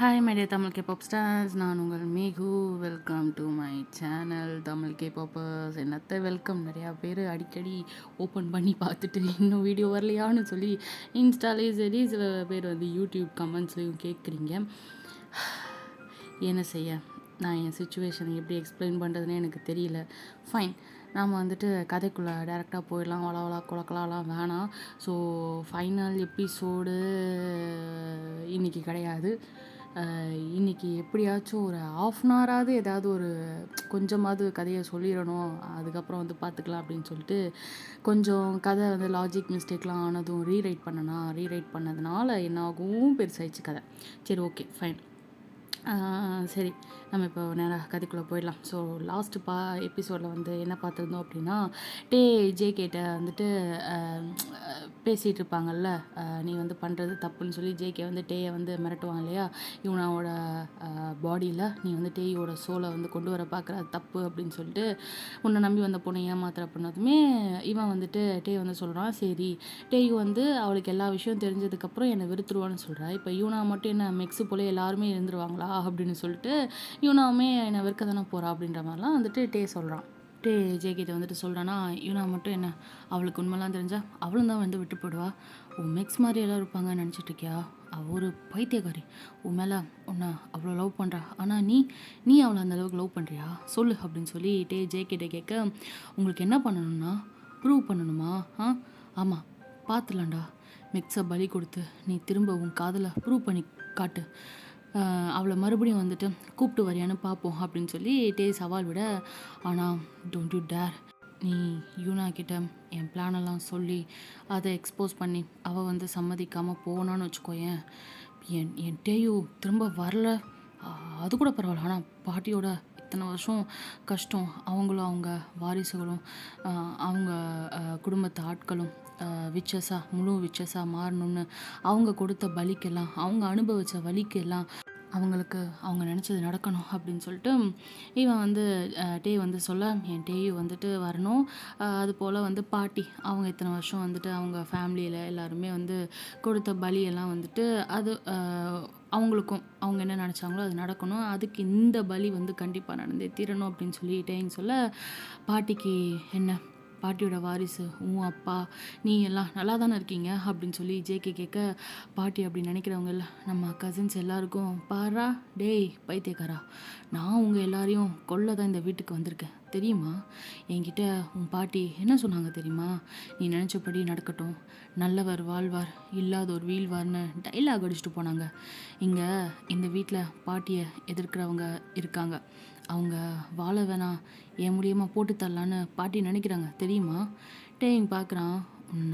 Hi my dear Tamil K pop stars, நான் உங்கள் Megu. Welcome to my channel Tamil K poppers. என்னத்த welcome, நிறையா பேர் அடிக்கடி ஓப்பன் பண்ணி பார்த்துட்டு இன்னும் வீடியோ வரலையான்னு சொல்லி இன்ஸ்டாலேயும் சரி, சில பேர் வந்து யூடியூப் கமெண்ட்ஸ்லேயும் கேட்குறீங்க. என்ன செய்ய, நான் என் சுச்சுவேஷனை எப்படி எக்ஸ்பிளைன் பண்ணுறதுன்னு எனக்கு தெரியல. ஃபைன், நாம் வந்துட்டு கதைக்குள்ளே டேரெக்டாக போயிடலாம். வளவளா குளக்கலாலாம் வேணாம். ஸோ ஃபைனல் எபிசோடு இன்றைக்கி கிடையாது. இன்றைக்கி எப்படியாச்சும் ஒரு ½ ஏதாவது ஒரு கொஞ்சமாவது கதையை சொல்லிடணும், அதுக்கப்புறம் வந்து பார்த்துக்கலாம் அப்படின்னு சொல்லிட்டு கொஞ்சம் கதை வந்து லாஜிக் மிஸ்டேக்லாம் ஆனதும் ரீரைட் பண்ணதுனால என்னாகும் பெருசாகிடுச்சு கதை. சரி, ஓகே, ஃபைன். சரி, நம்ம இப்போ நேராக கதைக்குள்ளே போயிடலாம். ஸோ லாஸ்ட்டு எபிசோடில் வந்து என்ன பார்த்துருந்தோம் அப்படின்னா, ஜேகேட்ட வந்துட்டு பேசிகிட்டு இருப்பாங்கல்ல, நீ வந்து பண்ணுறது தப்புன்னு சொல்லி ஜேகே வந்து டேயை வந்து மிரட்டுவாங்க இல்லையா, இவனோட பாடியில் நீ வந்து டேயோட சோலை வந்து கொண்டு வர பார்க்குற, அது தப்பு அப்படின்னு சொல்லிட்டு உன்னை நம்பி வந்த பொண்ணை ஏமாத்துற பண்ணதுமே இவன் வந்துட்டு டே வந்து சொல்கிறான், சரி டேயு வந்து அவளுக்கு எல்லா விஷயம் தெரிஞ்சதுக்கப்புறம் என்னை வெறுத்துருவான்னு சொல்கிறா, இப்போ யூனா மட்டும் என்ன மெக்ஸு போல எல்லாருமே இருந்துருவாங்களா அப்படின்னு சொல்லிட்டு யூனாவுமே என்னை வெறுக்க தானே போகிறா அப்படின்ற மாதிரிலாம் வந்துட்டு டே சொல்கிறான். ஜேகிட்ட வந்துட்டு சொல்கிறான்னா, யூனா மட்டும் என்ன அவளுக்கு உண்மைலாம் தெரிஞ்சா அவளும் தான் வந்து விட்டு போடுவா, உன் மெக்ஸ் மாதிரி எல்லாம் இருப்பாங்கன்னு நினச்சிட்டு இருக்கியா, அவள் ஒரு பைத்தியக்காரி, உன் மேலே உன்னை அவ்வளோ லவ் பண்ணுறா, ஆனால் நீ அவளை அந்த அளவுக்கு லவ் பண்ணுறியா சொல்லு அப்படின்னு சொல்லி ஜேகிட்ட கேட்க, உங்களுக்கு என்ன பண்ணணும்னா ப்ரூவ் பண்ணணுமா? ஆமாம், பார்த்துலாம்டா, மெக்ஸை பலி கொடுத்து நீ திரும்ப உன் காதலை ப்ரூவ் பண்ணி காட்டு, அவளை மறுபடியும் வந்துட்டு கூப்பிட்டு வரியான்னு பார்ப்போம் அப்படின்னு சொல்லி சவால் விட, ஆனால் டோன்ட் யூ டேர், நீ யூனா கிட்ட என் பிளானெல்லாம் சொல்லி அதை எக்ஸ்போஸ் பண்ணி அவள் வந்து சம்மதிக்காமல் போனான்னு வச்சுக்கோயேன், என் டேயு திரும்ப வரல அது கூட பரவாயில்ல, ஆனால் பாட்டியோட இத்தனை வருஷம் கஷ்டம், அவங்களும் அவங்க வாரிசுகளும் அவங்க குடும்பத்து ஆட்களும் முழு விச்சஸாக மாறணும்னு அவங்க கொடுத்த பலிக்கெல்லாம், அவங்க அனுபவித்த வலிக்கெல்லாம் அவங்களுக்கு அவங்க நினச்சது நடக்கணும் அப்படின்னு சொல்லிட்டு இவன் வந்து டே வந்து சொல்ல, என் டேயு வந்துட்டு வரணும், அது போல் வந்து பாட்டி அவங்க இத்தனை வருஷம் வந்துட்டு அவங்க ஃபேமிலியில் எல்லாருமே வந்து கொடுத்த பலியெல்லாம் வந்துட்டு அது அவங்களுக்கும் அவங்க என்ன நினச்சாங்களோ அது நடக்கணும், அதுக்கு இந்த பலி வந்து கண்டிப்பாக நடந்தே தீரணும் அப்படின்னு சொல்லி டேன்னு சொல்ல, பாட்டிக்கு என்ன, பாட்டியோட வாரிசு உன் அப்பா நீ எல்லாம் நல்லா தானே இருக்கீங்க அப்படின்னு சொல்லி ஜேகே கேட்க, பாட்டி அப்படி நினைக்கிறவங்க இல்லை, நம்ம கசின்ஸ் எல்லாருக்கும் பாரா டேய் பைத்தியக்காரா, நான் உங்கள் எல்லாரையும் கொல்ல தான் இந்த வீட்டுக்கு வந்திருக்கேன் தெரியுமா, என்கிட்ட உன் பாட்டி என்ன சொன்னாங்க தெரியுமா, நீ நினச்சபடி நடக்கட்டும், நல்லவர் வாழ்வார் இல்லாதோர் வீழ்வார்னு டைலாக் அடிச்சுட்டு போனாங்க. இங்கே இந்த வீட்டில் பாட்டியை எதிர்க்கிறவங்க இருக்காங்க, அவங்க வாழ வேணாம் என் மூலியமாக போட்டு தரலான்னு பாட்டி நினைக்கிறாங்க தெரியுமா. டேயிங் பார்க்குறான்,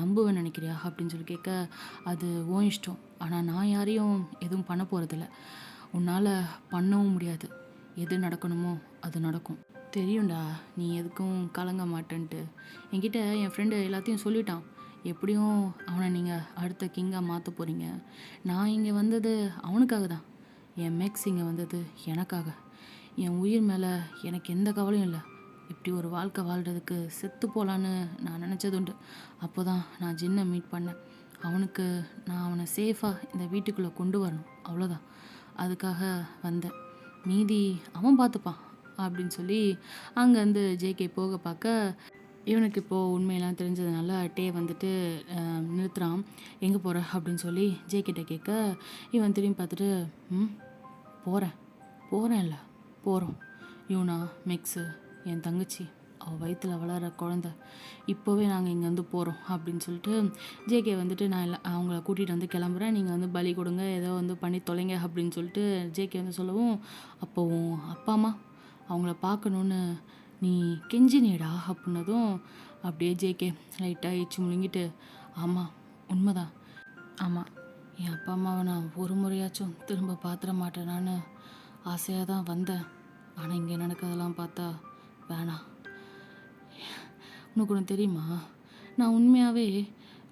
நம்புவேன் நினைக்கிறியா அப்படின்னு சொல்லி கேட்க, அது ஓன் இஷ்டம், ஆனால் நான் யாரையும் எதுவும் பண்ண போகிறதில்ல, உன்னால் பண்ணவும் முடியாது, எது நடக்கணுமோ அது நடக்கும், தெரியும்டா நீ எதுக்கும் கலங்க மாட்டேன்ட்டு என்கிட்ட என் ஃப்ரெண்டு எல்லாத்தையும் சொல்லிட்டான், எப்படியும் அவனை நீங்கள் அடுத்த கிங்காக மாற்ற போகிறீங்க, நான் இங்கே வந்தது அவனுக்காக தான், என் மேக்ஸ் இங்கே வந்தது எனக்காக, என் உயிர் மேலே எனக்கு எந்த கவலையும் இல்லை, இப்படி ஒரு வாழ்க்கை வாழ்கிறதுக்கு செத்து போகலான்னு நான் நினச்சதுண்டு, அப்போ தான் நான் ஜின்னை மீட் பண்ணேன், அவனுக்கு நான் அவனை சேஃபாக இந்த வீட்டுக்குள்ளே கொண்டு வரணும், அவ்வளோதான், அதுக்காக வந்தேன், மீதி அவன் பார்த்துப்பான் அப்படின்னு சொல்லி அங்கேருந்து ஜேகே போக பார்க்க, இவனுக்கு இப்போது உண்மையெல்லாம் தெரிஞ்சதுனால டே வந்துட்டு நிறுத்துறான், எங்கே போகிற அப்படின்னு சொல்லி ஜேகிட்ட கேட்க, இவன் திரும்பி பார்த்துட்டு போகிறேன்ல போகிறோம், யூனா மெக்ஸு என் தங்கச்சி அவள் வயிற்றில் வளர குழந்த, இப்போவே நாங்கள் இங்கேருந்து போகிறோம் அப்படின்னு சொல்லிட்டு ஜேகே வந்துட்டு நான் அவங்கள கூட்டிகிட்டு வந்து கிளம்புறேன், நீங்கள் வந்து பலி கொடுங்க ஏதோ வந்து பண்ணி தொலைங்க அப்படின்னு சொல்லிட்டு ஜேகே வந்து சொல்லவும், அப்போவும் அப்பா அம்மா அவங்கள பார்க்கணுன்னு நீ கெஞ்சினேடா அப்படின்னதும் அப்படியே ஜேகே லைட்டாக ஏச்சு முழுங்கிட்டு, ஆமாம் உண்மைதான், ஆமாம் என் அப்பா அம்மாவை நான் ஒரு முறையாச்சும் திரும்ப பார்த்துட மாட்டேனான்னு ஆசையாக தான் வந்தேன், ஆனால் இங்கே நடக்கிறதெல்லாம் பார்த்தா வேணாம், உனக்கு ஒன்று தெரியுமா, நான் உண்மையாகவே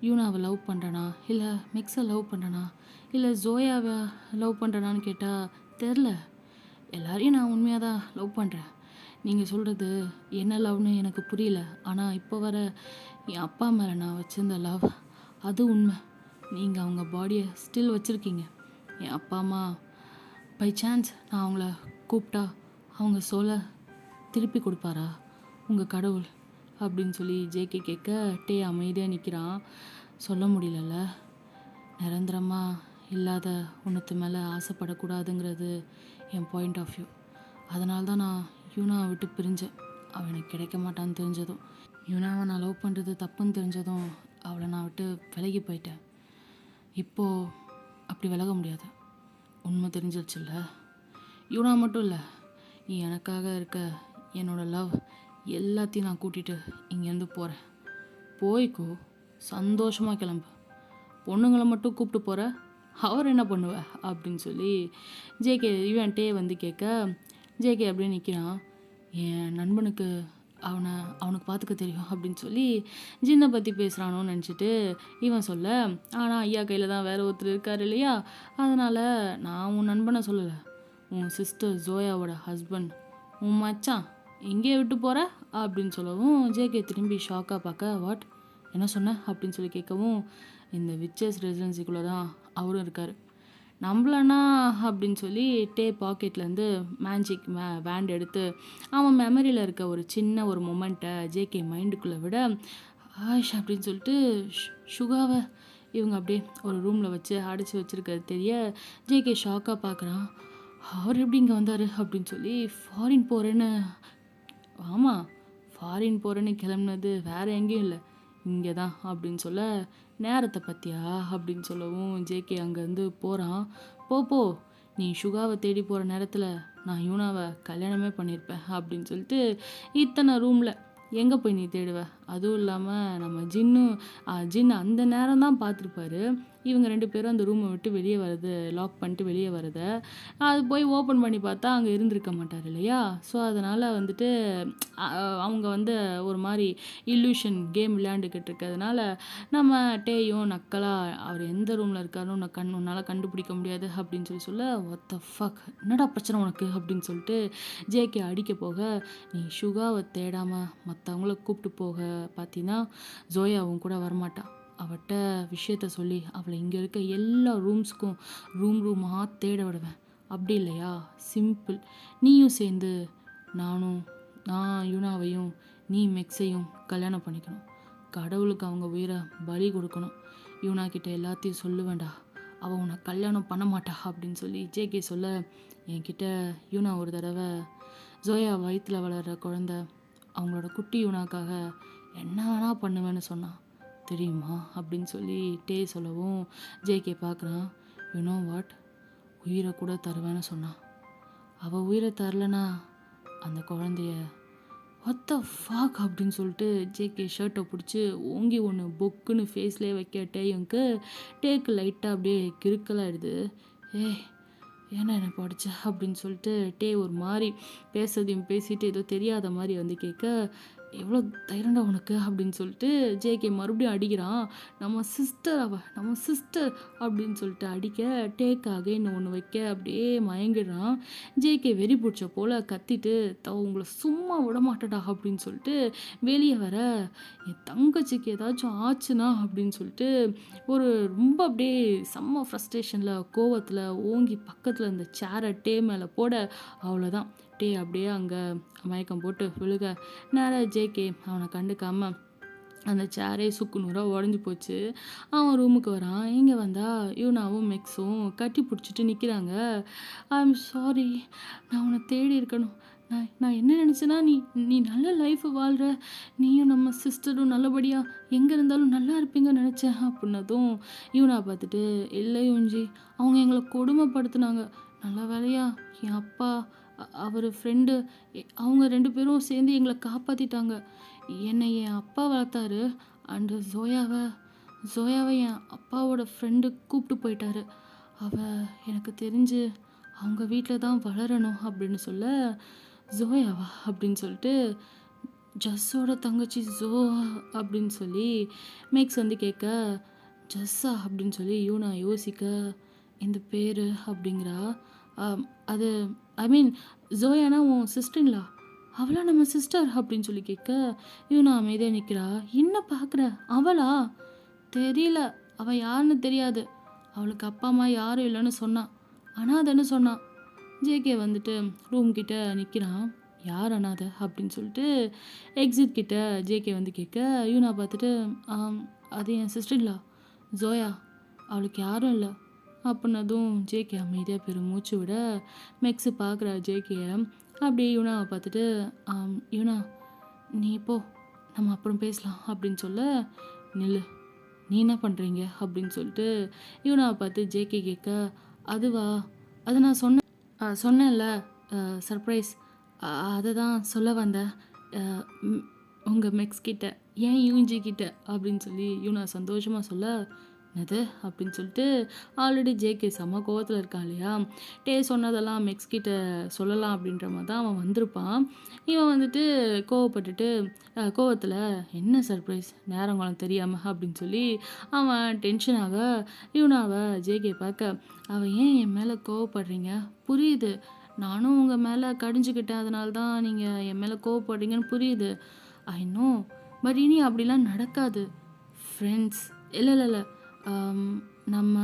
யூனாவை லவ் பண்ணுறேனா இல்லை மிக்ஸை லவ் பண்ணுறேனா இல்லை ஜோயாவை லவ் பண்ணுறேனான்னு கேட்டால் தெரில, எல்லாரையும் நான் உண்மையாக தான் லவ் பண்ணுறேன், நீங்கள் சொல்கிறது என்ன லவ்னு எனக்கு புரியல, ஆனால் இப்போ வர என் அப்பா மேலே நான் வச்சுருந்த லவ் அது உண்மை, நீங்கள் அவங்க பாடியை ஸ்டில் வச்சுருக்கீங்க, என் அப்பா அம்மா பை சான்ஸ் நான் அவங்கள கூப்பிட்டா அவங்க சொல்ல திருப்பி கொடுப்பாரா உங்கள் கடவுள் அப்படின்னு சொல்லி ஜேகே கேட்க டே அமைதியாக நிற்கிறான். சொல்ல முடியலல்ல, நிரந்தரமாக இல்லாத ஒன்றுத்து மேலே ஆசைப்படக்கூடாதுங்கிறது என் பாயிண்ட் ஆஃப் வியூ. அதனால தான் நான் யூனாவை விட்டு பிரிஞ்சேன். அவள் எனக்கு கிடைக்க மாட்டான்னு தெரிஞ்சதும், யூனாவை நான் லவ் பண்ணுறது தப்புன்னு தெரிஞ்சதும் அவளை நான் விட்டு விலகி போயிட்டேன். இப்போது அப்படி விலக முடியாது. உண்மை தெரிஞ்சிருச்சுல்ல. யூனா மட்டும் இல்லை, எனக்காக இருக்க என்னோடய லவ் எல்லாத்தையும் நான் கூட்டிகிட்டு இங்கேருந்து போகிறேன். போய்க்கோ, சந்தோஷமாக கிளம்பு. பொண்ணுங்களை மட்டும் கூப்பிட்டு போகிற, அவர் என்ன பண்ணுவ அப்படின்னு சொல்லி ஜேகே இவன்ட்டே வந்து கேட்க, ஜேகே அப்படியே நிற்கிறான். என் நண்பனுக்கு அவனுக்கு பார்த்துக்க தெரியும் அப்படின்னு சொல்லி ஜின்னை பற்றி பேசுகிறானோன்னு நினச்சிட்டு இவன் சொல்ல, ஆனால் ஐயா கையில் தான் வேறு ஒருத்தர் இருக்கார் இல்லையா, அதனால் நான் உன் நண்பனை சொல்லலை, உன் சிஸ்டர் ஜோயாவோட ஹஸ்பண்ட், உன் மச்சான் எங்கேயே விட்டு போகிற அப்படின்னு சொல்லவும் ஜேகே திரும்பி ஷாக்காக பார்க்க, வாட் என்ன சொன்ன அப்படின்னு சொல்லி கேட்கவும், இந்த விச்சஸ் ரெசிடென்சிக்குள்ளே தான் அவரும் இருக்கார், நம்பலனா அப்படின்னு சொல்லி டே பாக்கெட்லேருந்து மேஜிக் பேண்ட் எடுத்து அவன் மெமரியில் இருக்க ஒரு சின்ன ஒரு மொமெண்ட்டை ஜேகே மைண்டுக்குள்ளே விட, ஆஷ் அப்படின்னு சொல்லிட்டு சுகாவை இவங்க அப்படியே ஒரு ரூமில் வச்சு அடைச்சி வச்சுருக்கிறது தெரிய ஜேகே ஷாக்காக பார்க்குறான். அவர் எப்படி இங்கே வந்தார் அப்படின்னு சொல்லி, ஃபாரின் போகிறேன்னு, ஆமாம் ஃபாரின் போகிறேன்னு கிளம்புனது வேறு எங்கேயும் இல்லை, இங்கே தான் அப்படின்னு சொல்ல, நேரத்தை பற்றியா அப்படின்னு சொல்லவும் ஜேகே அங்கேருந்து போகிறான். போ நீ சுகாவை தேடி போகிற நேரத்தில் நான் யூனாவை கல்யாணமே பண்ணியிருப்பேன் அப்படின்னு சொல்லிட்டு இத்தனை ரூமில் எங்கே போய் நீ தேடுவ? அதுவும் இல்லாமல் நம்ம ஜின்னு அந்த நேரம் தான் பார்த்துருப்பாரு இவங்க 2 பேரும் அந்த ரூமை விட்டு வெளியே வர்றது, லாக் பண்ணிட்டு வெளியே வரதை. அது போய் ஓப்பன் பண்ணி பார்த்தா அங்கே இருந்திருக்க மாட்டார் இல்லையா. ஸோ அதனால் வந்துட்டு அவங்க வந்து ஒரு மாதிரி இல்லூஷன் கேம் விளையாண்டுக்கிட்டு இருக்கிறதுனால நம்ம டேயும் நக்கலாக அவர் எந்த ரூமில் இருக்காருன்னு உன்னால் கண்டுபிடிக்க முடியாது அப்படின்னு சொல்ல, வாட் த ஃபக், என்னடா பிரச்சனை உனக்கு அப்படின்னு சொல்லிட்டு ஜேகே அடிக்க போக, நீ சுகாவை தேடாமல் மற்றவங்கள கூப்பிட்டு போக பார்த்தீங்கன்னா ஜோயாவும் கூட வரமாட்டான். அவட்ட விஷயத்த சொல்லி அவளை இங்கே இருக்க எல்லா ரூம்ஸ்க்கும் ரூமாக தேட விடுவேன். அப்படி இல்லையா, சிம்பிள், நீயும் சேர்ந்து நான் யூனாவையும் நீ மெக்ஸையும் கல்யாணம் பண்ணிக்கணும். கடவுளுக்கு அவங்க உயிரை பலி கொடுக்கணும். யூனா கிட்ட எல்லாத்தையும் சொல்லுவேண்டா, அவள் உன்னை கல்யாணம் பண்ண மாட்டா அப்படின்னு சொல்லி ஜேகே சொல்ல, என்கிட்ட யூனா ஒரு தடவை ஜோயா வயிற்றில் வளர்கிற குழந்த அவங்களோட குட்டி யூனாக்காக என்ன வேணா பண்ணுவேன்னு சொன்னான் தெரியுமா அப்படின்னு சொல்லி டே சொல்லவும் ஜேகே பார்க்குறான். யூனோ வாட், உயிரை கூட தருவேன்னு சொன்னான். அவள் உயிரை தரலனா அந்த குழந்தைய வாட் த ஃபக் அப்படின்னு சொல்லிட்டு ஜேகே ஷர்ட்டை பிடிச்சி ஓங்கி ஒன்று பொக்குன்னு ஃபேஸ்லேயே வைக்க டேக்கு லைட்டாக அப்படியே கிறுக்கலாயிடுது. ஏன்னா என்ன படிச்ச அப்படின்னு சொல்லிட்டு டே ஒரு மாதிரி பேசுறதையும் பேசிட்டு ஏதோ தெரியாத மாதிரி வந்து கேட்க, எவ்வளோ தைரண்டா உனக்கு அப்படின்னு சொல்லிட்டு ஜேகே மறுபடியும் அடிக்கிறான். நம்ம சிஸ்டர் அப்படின்னு சொல்லிட்டு அடிக்க டேக் அகைன் ஒன்று வைக்க அப்படியே மயங்கிடுறான். ஜேகே வெறி பிடிச்ச போல் கத்திட்டு உங்களை சும்மா விட மாட்டடா அப்படின்னு சொல்லிட்டு வெளியே வர, என் தங்கச்சிக்கு ஏதாச்சும் ஆச்சுன்னா அப்படின்னு சொல்லிட்டு ஒரு ரொம்ப அப்படியே செம்ம ஃப்ரஸ்ட்ரேஷனில் கோவத்தில் ஓங்கி பக்கத்தில் இந்த சேரை டே மேலே போட, அவ்வளோதான் டே அப்படியே அங்கே மயக்கம் போட்டு விழுக, நேராக ஜேகே அவனை கண்டுக்காமல் அந்த சேரே சுக்குநூறாக உடஞ்சி போச்சு. அவன் ரூமுக்கு வரான். இங்கே வந்தால் யூனாவும் மெக்ஸும் கட்டி பிடிச்சிட்டு நிற்கிறாங்க. ஐம் சாரி, நான் உன்னை தேடி இருக்கணும். நான் என்ன நினச்சேன்னா, நீ நல்ல லைஃப் வாழ்கிற, நீயும் நம்ம சிஸ்டரும் நல்லபடியாக எங்கே இருந்தாலும் நல்லா இருப்பீங்கன்னு நினச்சேன் அப்படின்னதும் யூனா பார்த்துட்டு, இல்லை யூஞ்சி, அவங்க எங்களை கொடுமைப்படுத்தினாங்க. நல்ல வேலையா என் அப்பா அவர் ஃப்ரெண்டு அவங்க 2 பேரும் சேர்ந்து எங்களை காப்பாற்றிட்டாங்க. என்னை என் அப்பா வளர்த்தாரு, அண்டு ஜோயாவை என் அப்பாவோட ஃப்ரெண்டு கூப்பிட்டு போயிட்டாரு. எனக்கு தெரிஞ்சு அவங்க வீட்டில் தான் வளரணும் அப்படின்னு சொல்ல, ஜோயாவா அப்படின்னு சொல்லிட்டு, ஜஸ்ஸோட தங்கச்சி அப்படின்னு சொல்லி மேக்ஸ் வந்து கேட்க, ஜஸ்ஸா அப்படின்னு சொல்லி யூனா யோசிக்க, இந்த பேர் அப்படிங்கிறா. அது ஐ மீன் ஜோயானா உன் சிஸ்டர்ங்களா, அவளா நம்ம சிஸ்டர் அப்படின்னு சொல்லி கேட்க, யூனா அமைதியாக நிற்கிறா. என்ன பார்க்குற, அவளா தெரியல, அவள் யாருன்னு தெரியாது, அவளுக்கு அப்பா அம்மா யாரும் இல்லைன்னு சொன்னான், ஆனால் அதுன்னு சொன்னான். ஜேகே வந்துட்டு ரூம் கிட்ட நிற்கிறான். யார் அனாதை அப்படின்னு சொல்லிட்டு எக்ஸிட் கிட்ட ஜேகே வந்து கேட்க, யூனா பார்த்துட்டு அது என் சிஸ்டர்லா ஜோயா, அவளுக்கு யாரும் இல்லை அப்படின்னதும் ஜேகே அமைதியாக பெருமூச்சு விட மெக்ஸு பார்க்குறா ஜேகேயை. அப்படியே யூனாவை பார்த்துட்டு யூனா நீ போ, நம்ம அப்புறம் பேசலாம் அப்படின்னு சொல்ல, நில்லு, நீ என்ன பண்ணுறீங்க அப்படின்னு சொல்லிட்டு யூனாவை பார்த்து ஜேகே கேட்க, அதுவா, அது நான் சொன்னேன்ல சர்ப்ரைஸ், அதை தான் சொல்ல வந்தேன் உங்கள் மெக்ஸ் கிட்ட, ஏன் யூஜி கிட்ட அப்படின்னு சொல்லி யூனா சந்தோஷமாக சொல்ல, என்னது அப்படின்னு சொல்லிட்டு ஆல்ரெடி ஜேகே செம்ம கோவத்தில் இருக்கான் இல்லையா, சொன்னதெல்லாம் மெக்ஸ் கிட்ட சொல்லலாம் அப்படின்ற மாதிரி தான் அவன் வந்திருப்பான். இவன் வந்துட்டு கோவப்பட்டுட்டு கோவத்தில் என்ன சர்ப்ரைஸ் நேரங்காலம் தெரியாமல் அப்படின்னு சொல்லி அவன் டென்ஷனாக யூனாவை ஜேகே பார்க்க, அவன் ஏன் என் மேலே கோவப்படுறீங்க, புரியுது, நானும் உங்கள் மேலே கடிஞ்சுக்கிட்டேன், அதனால தான் நீங்கள் என் மேலே கோவப்படுறீங்கன்னு புரியுது, ஐ நோ, பட் இனி அப்படிலாம் நடக்காது ஃப்ரெண்ட்ஸ், இல்லை நம்ம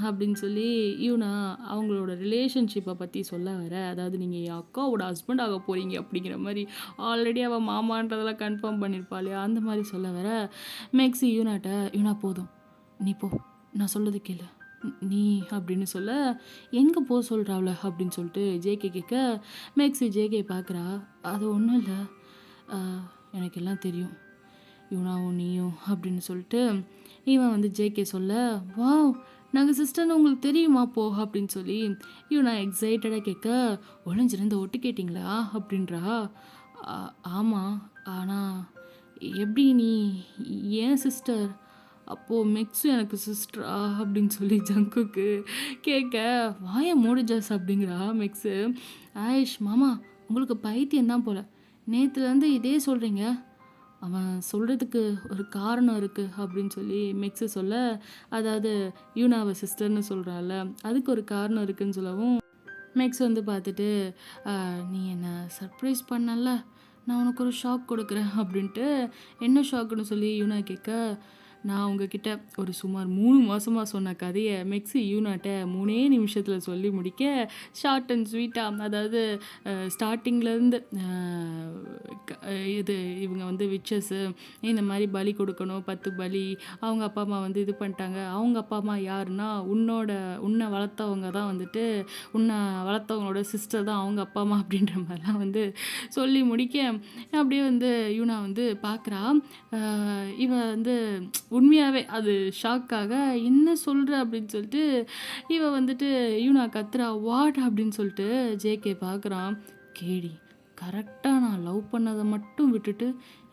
அப்படின்னு சொல்லி யூனா அவங்களோட ரிலேஷன்ஷிப்பை பற்றி சொல்ல வர, அதாவது நீங்கள் என் அக்காவோட ஹஸ்பண்ட் ஆக போகிறீங்க அப்படிங்கிற மாதிரி ஆல்ரெடி அவள் மாமான்றதெல்லாம் கன்ஃபார்ம் பண்ணியிருப்பா இல்லையா, அந்த மாதிரி சொல்ல வர மெக்ஸி யூனாட்ட, யூனா போதும், நீ போ, நான் சொல்லது கேளு, நீ அப்படின்னு சொல்ல, எங்கே போ சொல்கிறாவ்ல அப்படின்னு சொல்லிட்டு ஜேகே கேட்க, மெக்ஸி ஜேகே பார்க்குறா, அது ஒன்றும் இல்லை, எனக்கு எல்லாம் தெரியும் யூனாவும் நீயும் அப்படின்னு சொல்லிட்டு இவன் வந்து ஜேகே சொல்ல, வாவ், நாங்கள் சிஸ்டர்னு உங்களுக்கு தெரியுமா போ அப்படின்னு சொல்லி யூனா எக்ஸைட்டடாக கேட்க, ஒளிஞ்சிருந்து ஒட்டு கேட்டிங்களா அப்படின்றா. ஆமாம், ஆனால் எப்படி நீ ஏன் சிஸ்டர், அப்போது மெக்ஸு எனக்கு சிஸ்டரா அப்படின்னு சொல்லி ஜங்குக்கு கேட்க, வாய மூடிஜாஸ் அப்படிங்கிறா மெக்ஸு. ஆயிஷ் மாமா, உங்களுக்கு பைத்தியம் போல், நேற்றுலேருந்து இதே சொல்கிறீங்க, அவன் சொல்கிறதுக்கு ஒரு காரணம் இருக்குது அப்படின்னு சொல்லி மெக்ஸு சொல்ல, அதாவது யூனாவை சிஸ்டர்னு சொல்கிறாள், அதுக்கு ஒரு காரணம் இருக்குதுன்னு சொல்லவும் மெக்ஸ் வந்து பார்த்துட்டு, நீ என்னை சர்ப்ரைஸ் பண்ணல, நான் உனக்கு ஒரு ஷாக் கொடுக்குறேன் அப்படின்ட்டு, என்ன ஷாக்குன்னு சொல்லி யூனா கேட்க, நான் உங்ககிட்ட ஒரு சுமார் 3 மாதமாக சொன்ன கதையை மெக்ஸி யூனாட்ட 3 நிமிஷத்தில் சொல்லி முடிக்க, ஷார்ட் அண்ட் ஸ்வீட்டாக, அதாவது ஸ்டார்டிங்லேருந்து இது இவங்க வந்து விச்சஸ்ஸு இந்த மாதிரி பலி கொடுக்கணும், 10 பலி, அவங்க அப்பா அம்மா வந்து இது பண்ணிட்டாங்க, அவங்க அப்பா அம்மா யாருன்னா உன்னை வளர்த்தவங்க தான் வந்துட்டு, உன்னை வளர்த்தவங்களோட சிஸ்டர் தான் அவங்க அப்பா அம்மா அப்படின்ற மாதிரிலாம் வந்து சொல்லி முடிக்க, அப்படியே வந்து யூனா வந்து பார்க்குறா. இவன் வந்து உண்மையாகவே அது ஷாக்காக, என்ன சொல்கிற அப்படின்னு சொல்லிட்டு இவன் வந்துட்டு யூனா கத்துறா, வாட் அப்படின்னு சொல்லிட்டு ஜேகே பார்க்குறான். கேடி, கரெக்டாக நான் லவ் பண்ணதை மட்டும் விட்டுட்டு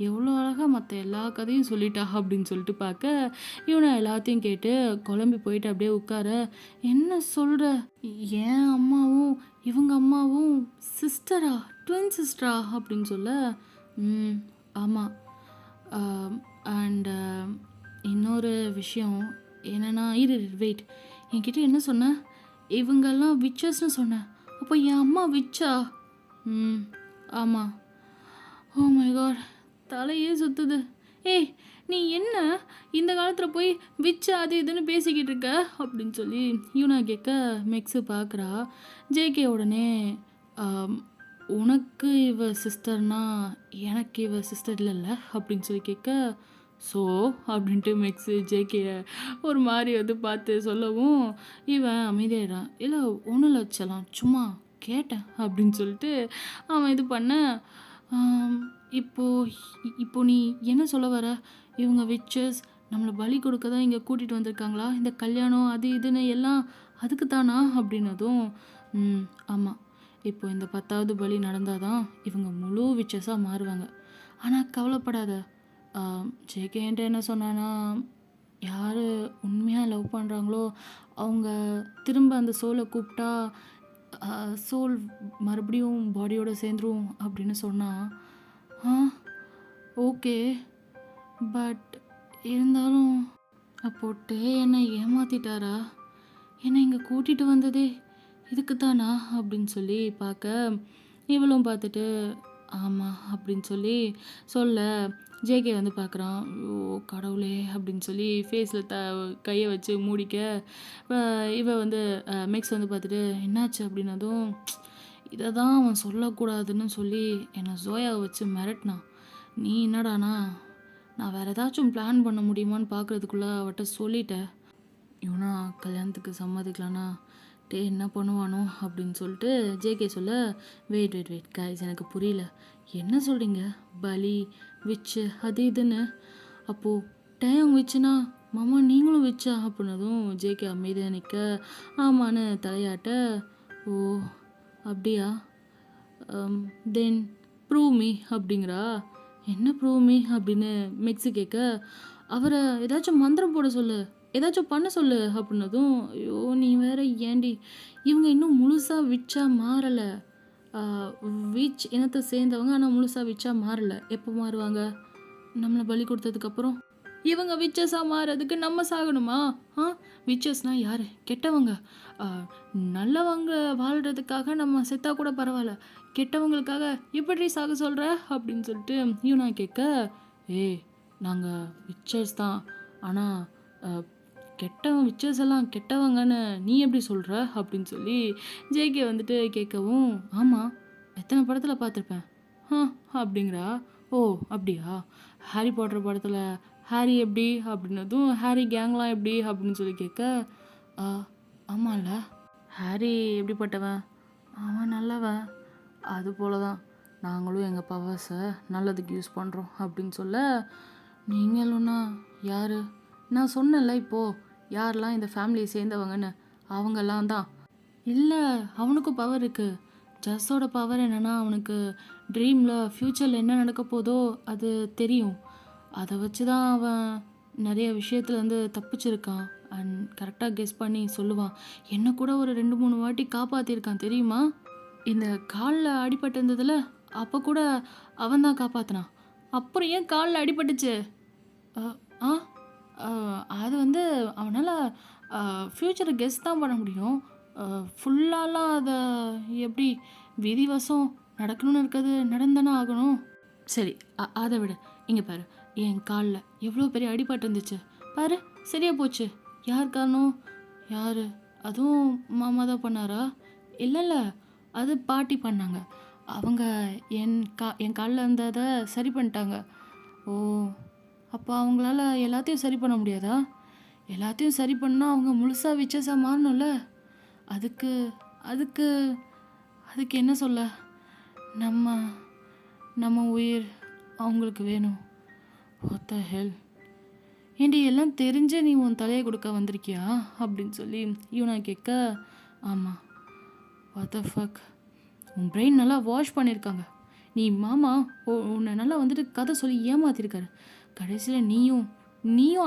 எவ்வளோ அழகாக மற்ற எல்லா கதையும் சொல்லிட்டா அப்படின்னு சொல்லிட்டு பார்க்க, யூனா எல்லாத்தையும் கேட்டு குழம்பி போயிட்டு அப்படியே உட்கார, என்ன சொல்கிற, என் அம்மாவும் இவங்க அம்மாவும் சிஸ்டரா, ட்வின் சிஸ்டரா அப்படின்னு சொல்ல, ஆமாம், அண்டு இன்னொரு விஷயம் என்னென்னா, வெயிட், என்கிட்ட என்ன சொன்னேன், இவங்கெல்லாம் விச்சஸ்ன்னு சொன்னேன், அப்போ என் அம்மா விச்சா, ஆமாம், ஓ மை காட், தலையே சுற்றுது, ஏய் நீ என்ன இந்த காலத்தில் போய் விச்சு அது இதுன்னு பேசிக்கிட்டு இருக்க அப்படின்னு சொல்லி யூனா கேட்க, மெக்ஸு பார்க்குறா. ஜேகே உடனே, உனக்கு இவ சிஸ்டர்னா எனக்கு இவ சிஸ்டர் இல்லைல்ல அப்படின்னு சொல்லி கேட்க, ஸோ அப்படின்ட்டு மெக்ஸு ஜேகேயை ஒரு மாதிரி வந்து பார்த்து சொல்லவும் இவன் அமைதியாயிடான். இல்லை ஒன்றும் இல்லை வச்சலாம், சும்மா கேட்டேன் அப்படின்னு சொல்லிட்டு அவன் இது பண்ண, இப்போ நீ என்ன சொல்ல வர, இவங்க விச்சஸ் நம்மளை பலி கொடுக்க தான் இங்கே கூட்டிகிட்டு வந்திருக்காங்களா, இந்த கல்யாணம் அது இதுன்னு எல்லாம் அதுக்கு தானா அப்படின்னதும், ஆமாம், இப்போ இந்த 10வது பலி நடந்தால் தான் இவங்க முழு விச்சஸாக மாறுவாங்க, ஆனால் கவலைப்படாத, ஜேகேன்ட்டு என்ன சொன்னான்னா, யார் உண்மையாக லவ் பண்ணுறாங்களோ அவங்க திரும்ப அந்த சோலை கூப்பிட்டா சோல் மறுபடியும் பாடியோடு சேர்ந்துரும் அப்படின்னு சொன்னான். ஓகே, பட் இருந்தாலும் அப்போட்டே என்னை ஏமாற்றிட்டாரா, என்னை இங்கே கூட்டிகிட்டு வந்ததே இதுக்கு தானா அப்படின்னு சொல்லி பார்க்க, இவளும் பார்த்துட்டு ஆமாம் அப்படின்னு சொல்லி சொல்ல, ஜேகே வந்து பார்க்குறான். ஓ கடவுளே அப்படின்னு சொல்லி ஃபேஸில் கையை வச்சு மூடிக்க, இவ வந்து மெக்ஸ் வந்து பார்த்துட்டு என்னாச்சு அப்படின்னதும், இத தான் அவன் சொல்லக்கூடாதுன்னு சொல்லி என்ன ஜோயாவ வச்சு மிரட்டினான். நீ என்னடான்னா, நான் வேற ஏதாச்சும் பிளான் பண்ண முடியுமான்னு பார்க்குறதுக்குள்ள அவட்ட சொல்லிட்ட. இவனா கல்யாணத்துக்கு சம்மதிக்கலனா, டேய் என்ன பண்ணுவானோ அப்படின்னு சொல்லிட்டு ஜேகே சொல்ல, வெயிட் வெயிட் வெயிட் கைஸ் எனக்கு புரியல. என்ன சொல்கிறீங்க? பலி, விச்சு அது இதுன்னு. அப்போது டேங் விச்சுனா மாமா நீங்களும் விச்சா அப்படின்னதும் ஜேகே அமைதியாக நிற்க, ஆமான்னு தலையாட்ட, ஓ அப்படியா, தென் ப்ரூவ் மீ அப்படிங்கிறா. என்ன ப்ரூவ் மீ அப்படின்னு மிக்ஸி கேட்க, அவரை ஏதாச்சும் மந்திரம் போட சொல்லு, ஏதாச்சும் பண்ண சொல்லு அப்படின்னதும், ஐயோ நீ வேற ஏண்டி, இவங்க இன்னும் முழுசாக விச்சா மாறலை. விச் இனத்தை சேர்ந்தவங்க ஆனால் முழுசாக விச்சா மாறலை. எப்போ மாறுவாங்க? நம்மளை பலி கொடுத்ததுக்கப்புறம். இவங்க விச்சஸாக மாறதுக்கு நம்ம சாகணுமா? விச்சஸ்னால் யார்? கெட்டவங்க. நல்லவங்க வாழ்கிறதுக்காக நம்ம செத்தா கூட பரவாயில்ல, கெட்டவங்களுக்காக எப்படி சாக சொல்கிற அப்படின்னு சொல்லிட்டு யூனா கேட்க, ஏய் நாங்கள் விச்சர்ஸ் தான், ஆனால் கெட்டவன் விச்சர்ஸ் எல்லாம் கெட்டவங்கன்னு நீ எப்படி சொல்கிற அப்படின்னு சொல்லி ஜேகே வந்துட்டு கேட்கவும், ஆமாம் எத்தனை படத்தில் பார்த்துருப்பேன் அப்படிங்கிறா. ஓ அப்படியா, ஹாரி பாட்டர் படத்தில் ஹாரி எப்படி அப்படின்னதும், ஹாரி கேங்லாம் எப்படி அப்படின்னு சொல்லி கேட்க, ஆமாம்ல ஹாரி எப்படிப்பட்டவன், அவன் நல்லவன், அது போல தான் நாங்களும் எங்கள் பவர்ஸை நல்லதுக்கு யூஸ் பண்ணுறோம் அப்படின்னு சொல்ல, நீங்களும்னா யார்? நான் சொன்னேன்ல இப்போது யாரெல்லாம் இந்த ஃபேமிலியை சேர்ந்தவங்கன்னு, அவங்கெல்லாம் தான். இல்லை அவனுக்கும் பவர் இருக்குது. ஜஸ்ஸோட பவர் என்னென்னா, அவனுக்கு ட்ரீமில் ஃப்யூச்சரில் என்ன நடக்க போதோ அது தெரியும். அதை வச்சு தான் அவன் நிறைய விஷயத்தில் வந்து தப்பிச்சிருக்கான். அண்ட் கரெக்டாக கெஸ் பண்ணி சொல்லுவான். என்னை கூட ஒரு 2-3 வாட்டி காப்பாற்றிருக்கான் தெரியுமா? இந்த காலில் அடிபட்டு இருந்ததில் அப்போ கூட அவன் தான் காப்பாற்றினான். அப்புறம் ஏன் காலில் அடிபட்டுச்சு? அது வந்து அவனால் ஃப்யூச்சரை கெஸ் தான் பண்ண முடியும். ஃபுல்லாலாம் அதை எப்படி விதிவசம் நடக்கணும்னு இருக்கிறது நடந்தானே ஆகணும். சரி அதை விட இங்கே பாரு, என் காலில் எவ்வளோ பெரிய அடிபட்டு இருந்துச்சு பாரு, சரியா போச்சு. யார் காரணம்? யார்? அதுவும் மாமா தான் பண்ணாரா? இல்லை அது பாட்டி பண்ணாங்க. அவங்க என் காலில் இருந்ததை சரி பண்ணிட்டாங்க. ஓ அப்போ அவங்களால எல்லாத்தையும் சரி பண்ண முடியாதா? எல்லாத்தையும் சரி பண்ணால் அவங்க முழுசாக விச்சஸாக மாறணும்ல. அதுக்கு அதுக்கு அதுக்கு என்ன சொல்ல, நம்ம நம்ம உயிர் அவங்களுக்கு வேணும். வாட் த ஹெல், ஏண்டி எல்லாம் தெரிஞ்சு நீ உன் தலையை கொடுக்க வந்திருக்கியா அப்படின்னு சொல்லி யூனா கேட்க, ஆமாம். வாட் த ஃபக், உன் பிரெயின் நல்லா வாஷ் பண்ணியிருக்காங்க. நீ மாமா உன்னை நல்லா வந்துட்டு கதை சொல்லி ஏமாத்திருக்காரு. கடைசியில் நீயும்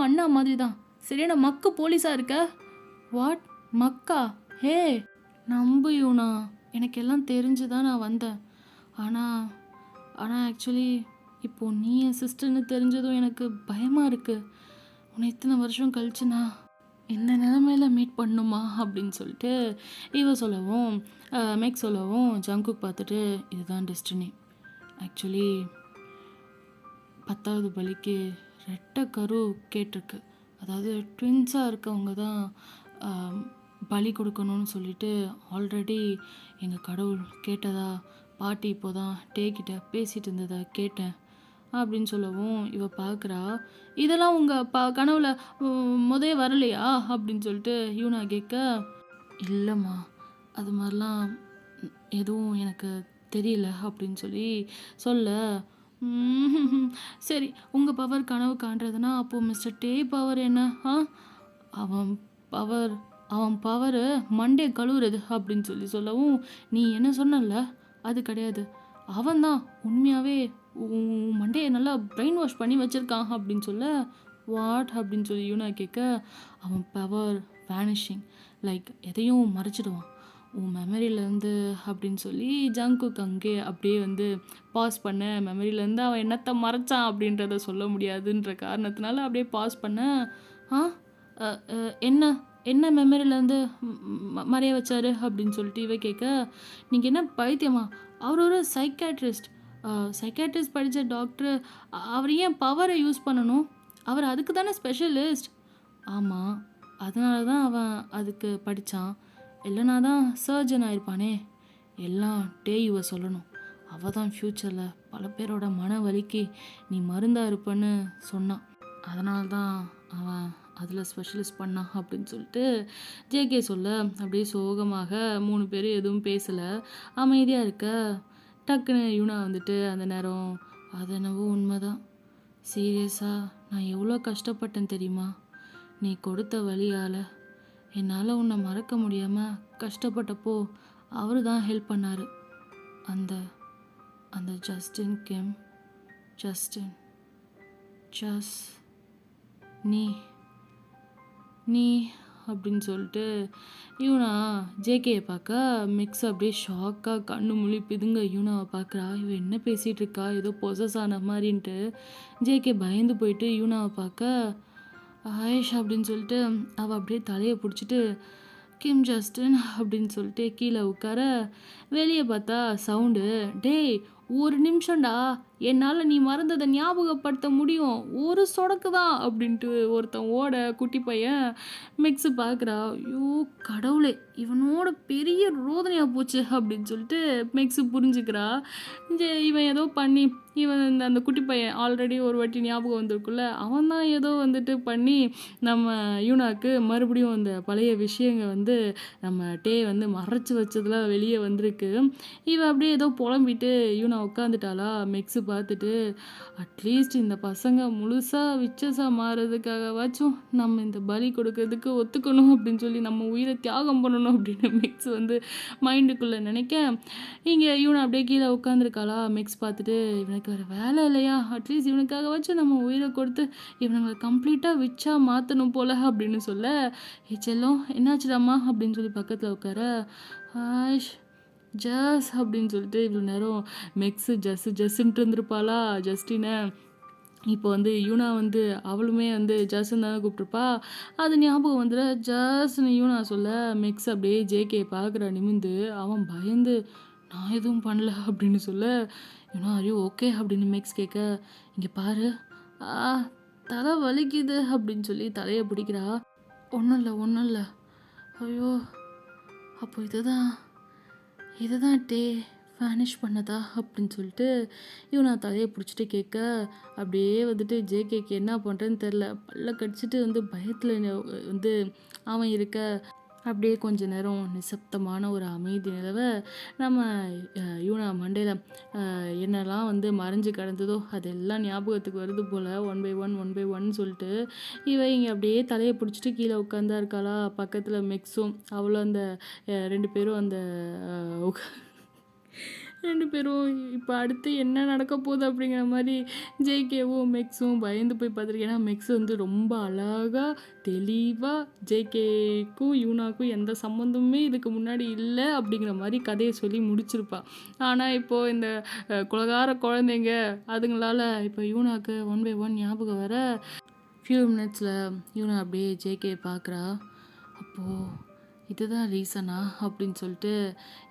அண்ணா மாதிரி தான் சரியான மக்கு போலீஸாக இருக்க. வாட் மக்கா? ஹே நம்பு யூனா, எனக்கு எல்லாம் தெரிஞ்சு தான் நான் வந்தேன். ஆனால் ஆக்சுவலி இப்போது நீ என் சிஸ்டர்னு தெரிஞ்சதும் எனக்கு பயமாக இருக்குது. உன்னை இத்தனை வருஷம் கழிச்சுனா இந்த நிலைமையில மீட் பண்ணுமா அப்படின்னு சொல்லிட்டு இவ சொல்லவும், மேக் சொல்லவும், ஜங்குக் பார்த்துட்டு இதுதான் டெஸ்டினி. ஆக்சுவலி 10வது பலிக்கு ரெட்டை கரு கேட்டிருக்கு. அதாவது ட்வின்ஸாக இருக்கவங்க தான் பலி கொடுக்கணும்னு சொல்லிட்டு ஆல்ரெடி எங்கள் கடவுள் கேட்டதா பாட்டி இப்போ தான் டேக்கிட்ட பேசிகிட்டு இருந்ததை கேட்டேன் அப்படின்னு சொல்லவும், இவ பார்க்குறா, இதெல்லாம் உங்கள் கனவுல முதே வரலையா அப்படின்னு சொல்லிட்டு யூனா கேட்க, இல்லைம்மா அது மாதிரிலாம் எதுவும் எனக்கு தெரியல அப்படின்னு சொல்லி சொல்ல, சரி உங்கள் பவர் கனவு காண்றதுனா அப்போது மிஸ்டர் டே பவர் என்ன? அவன் பவர் மண்டே கழுவுறது அப்படின்னு சொல்லவும், நீ என்ன சொன்னல அது கிடையாது, அவன் தான் உண்மையாகவே மண்டேயை நல்லா பிரெயின் வாஷ் பண்ணி வச்சுருக்கான் அப்படின்னு சொல்ல, வாட் அப்படின்னு சொல்லி யூனா கேட்க, அவன் பவர் வேனிஷிங், லைக் எதையும் மறைச்சிடுவான் உன் மெமரியிலேருந்து அப்படின்னு சொல்லி ஜங்குக் அங்கே அப்படியே வந்து பாஸ் பண்ண, மெமரியிலேருந்து அவன் என்னத்தை மறைச்சான் அப்படின்றத சொல்ல முடியாதுன்ற காரணத்தினால அப்படியே பாஸ் பண்ண, என்ன மெமரியிலேருந்து மறைய வச்சாரு அப்படின்னு சொல்லிட்டு இவ கேட்க, நீங்கள் என்ன பைத்தியமா, அவர் ஒரு சைக்காட்ரிஸ்ட் படித்த டாக்டர், அவர் ஏன் பவரை யூஸ் பண்ணணும்? அவர் அதுக்கு தானே ஸ்பெஷலிஸ்ட். ஆமாம் அதனால தான் அவன் அதுக்கு படித்தான், இல்லைனா தான் சர்ஜன் ஆயிருப்பானே. எல்லாம் இவ சொல்லணும். அவள் தான் ஃப்யூச்சரில் பல பேரோட மன வலிக்கு நீ மருந்தாக இருப்பன்னு சொன்னான். அதனால தான் அவன் அதில் ஸ்பெஷலிஸ்ட் பண்ணான் அப்படின்னு சொல்லிட்டு ஜேகே சொல்ல அப்படியே சோகமாக 3 பேர் எதுவும் பேசலை, அமைதியாக இருக்க. டக்குன்னு யூனா வந்துட்டு அந்த நேரம், அது என்னவோ உண்மைதான், சீரியஸாக நான் எவ்வளோ கஷ்டப்பட்டேன் தெரியுமா, நீ கொடுத்த வழியால் என்னால் உன்னை மறக்க முடியாமல் கஷ்டப்பட்டப்போ அவரு தான் ஹெல்ப் பண்ணார். அந்த அந்த ஜஸ்டின் கேம். ஜஸ்டின் ஜஸ் நீ நீ அப்படின்னு சொல்லிட்டு யூனா ஜேகேயை பார்க்க மிக்ஸ் அப்படியே ஷாக்காக கண்ணு முழி பிதுங்க யூனாவை பார்க்குறா. இவன் என்ன பேசிகிட்டு இருக்கா, ஏதோ பொசஸ் ஆன மாதிரின்ட்டு ஜேகே பயந்து போயிட்டு யூனாவை பார்க்க ஆயிஷ் அப்படின்னு சொல்லிட்டு அவள் அப்படியே தலையை பிடிச்சிட்டு கிம் ஜஸ்டின் அப்படின்னு சொல்லிட்டு கீழே உட்கார. வெளியே பார்த்தா சவுண்டு, டேய் ஒரு நிமிஷம்டா, என்னால் நீ மறந்ததை ஞாபகப்படுத்த முடியும், ஒரு சொடக்கு தான் அப்படின்ட்டு ஒருத்தன் ஓட. குட்டி பையன் மிக்ஸு பார்க்குறா. ஐயோ கடவுளே, இவனோட பெரிய ரோதனையாக போச்சு அப்படின்னு சொல்லிட்டு மிக்ஸு புரிஞ்சுக்கிறா. இவன் ஏதோ பண்ணி இவன் அந்த குட்டி பையன் ஆல்ரெடி ஒரு வாட்டி ஞாபகம் வந்திருக்குல்ல, அவன் தான் ஏதோ வந்துட்டு பண்ணி நம்ம யூனாக்கு மறுபடியும் அந்த பழைய விஷயங்கள் வந்து நம்ம வந்து மறைச்சி வச்சதுலாம் வெளியே வந்திருக்கு. இவன் அப்படியே ஏதோ புலம்பிட்டு யூனா உட்காந்துட்டாளா. மிக்ஸு பார்த்துட்டு அட்லீஸ்ட் இந்த பசங்க முழுசாக விச்சஸாக மாறுறதுக்காகவாச்சும் நம்ம இந்த பலி கொடுக்கறதுக்கு ஒத்துக்கணும் அப்படின்னு சொல்லி நம்ம உயிரை தியாகம் பண்ணணும் அப்படின்னு மிக்ஸ் வந்து மைண்டுக்குள்ளே நினைக்க, இங்கே யூனா அப்படியே கீழே உட்காந்துருக்காளா. மிக்ஸ் பார்த்துட்டு இவனுக்கு வேறு வேலை இல்லையா, அட்லீஸ்ட் இவனுக்காகவாச்சும் நம்ம உயிரை கொடுத்து இவனுங்களை கம்ப்ளீட்டாக விச்சா மாற்றணும் போல அப்படின்னு சொல்ல, செல்லம் என்னாச்சுடாமா அப்படின்னு சொல்லி பக்கத்தில் உட்கார. ஆஷ் ஜஸ் அப்படின்னு சொல்லிட்டு இவ்வளோ நேரம் மிக்ஸு ஜஸ்ஸுன்ட்டு இருந்திருப்பாளா ஜஸ்டினை. இப்போ வந்து யூனா வந்து அவளுமே வந்து ஜஸ்ன்னு தானே கூப்பிட்ருப்பா. அது ஞாபகம் வந்துட ஜஸ்ன்னு யூனா சொல்ல மிக்ஸ் அப்படியே ஜேகே பார்க்குற நிமிந்து. அவன் பயந்து நான் எதுவும் பண்ணல அப்படின்னு சொல்ல, யூனா அறிவு ஓகே அப்படின்னு மிக்ஸ் கேட்க, இங்கே பாரு தலை வலிக்குது அப்படின்னு சொல்லி தலையை பிடிக்கிறா. ஒன்றும் இல்லை. ஐயோ அப்போ இதுதான் வேனிஷ் பண்ணதா அப்படின்னு சொல்லிட்டு இவனை தலையை பிடிச்சிட்டு கேட்க, அப்படியே வந்துட்டு ஜேகேக்கு என்ன பண்ணுறேன்னு தெரில, பல்ல கடிச்சிட்டு வந்து பயத்தில் வந்து அவன் இருக்க. அப்படியே கொஞ்ச நேரம் நிசப்தமான ஒரு அமைதி நிலவ. நம்ம யூனா மண்டையில் என்னெல்லாம் வந்து மறைஞ்சு கிடந்ததோ அதெல்லாம் ஞாபகத்துக்கு வருது போல். 1 by 1 சொல்லிட்டு இங்கே அப்படியே தலையை பிடிச்சிட்டு கீழே உட்காந்தா இருக்காளா. பக்கத்தில் மிக்ஸும் அவளும் அந்த 2 பேரும் அந்த 2 பேரும் இப்போ அடுத்து என்ன நடக்க போகுது அப்படிங்கிற மாதிரி ஜேகேவும் மிக்ஸும் பயந்து போய் பார்த்துருக்கேன். ஏன்னா மிக்ஸ் வந்து ரொம்ப அழகாக தெளிவாக ஜேகேக்கும் யூனாக்கும் எந்த சம்மந்தமுமே இதுக்கு முன்னாடி இல்லை அப்படிங்கிற மாதிரி கதையை சொல்லி முடிச்சிருப்பா. ஆனால் இப்போது இந்த குலகார குழந்தைங்க அதுங்களால் இப்போ யூனாக்கு 1 by 1 ஞாபகம் வர ஃபியூ மினிட்ஸில் யூனா அப்படியே ஜேகே பார்க்குறா. அப்போது இதுதான் ரீசனா அப்படின்னு சொல்லிட்டு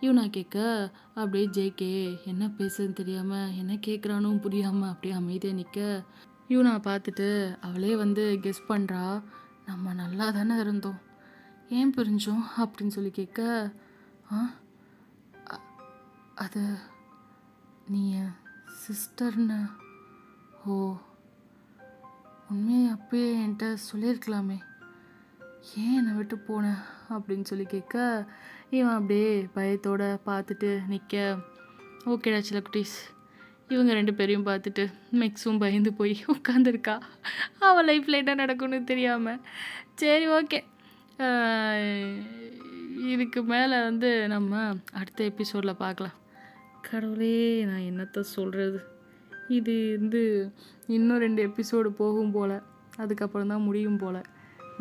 யூனா கேட்க, அப்படியே ஜேகே என்ன பேசுன்னு தெரியாமல் என்ன கேட்குறானும் புரியாமல் அப்படியே அமைதியாக நிற்க. யூனா பார்த்துட்டு அவளே வந்து கெஸ் பண்ணுறா, நம்ம நல்லா தானே இருந்தோம், ஏன் பிரிஞ்சோம் அப்படின்னு சொல்லி கேட்க, அது நீ என் சிஸ்டர்னு. ஓ உண்மையை அப்பயே என்கிட்ட சொல்லியிருக்கலாமே, ஏன் என்னை விட்டு போனேன் அப்படின்னு சொல்லி கேட்க, இவன் அப்படியே பயத்தோடு பார்த்துட்டு நிற்க. ஓகேடா சில குட்டீஸ், இவங்க 2 பேரையும் பார்த்துட்டு மிக்ஸும் பயந்து போய் உட்காந்துருக்கா, அவள் லைஃப்பில் என்ன நடக்கும்னு தெரியாமல். சரி ஓகே, இதுக்கு மேலே வந்து நம்ம அடுத்த எபிசோடில் பார்க்கலாம். கடவுளே நான் என்னத்தை சொல்கிறது, இது வந்து இன்னும் 2 எபிசோடு போகும் போல், அதுக்கப்புறம் தான் முடியும் போல்.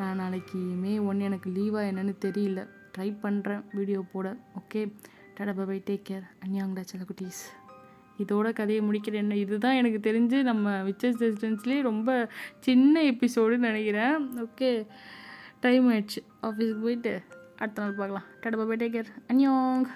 நான் நாளைக்கு May 1 எனக்கு லீவாக என்னன்னு தெரியல, ட்ரை பண்ணுறேன் வீடியோ போட. Okay ta-ta bye, take care, அன்யாங்கடா சில குட்டீஸ். இதோட கதையை முடிக்கிறேன். இதுதான் எனக்கு தெரிஞ்சு நம்ம விச்சஸ் ரெசிடென்ஸ்லேயே ரொம்ப சின்ன எபிசோடுன்னு நினைக்கிறேன். ஓகே டைம் ஆயிடுச்சு, ஆஃபீஸுக்கு போயிட்டு அடுத்த நாள் பார்க்கலாம். Tata bye, take care, அன்யாங்.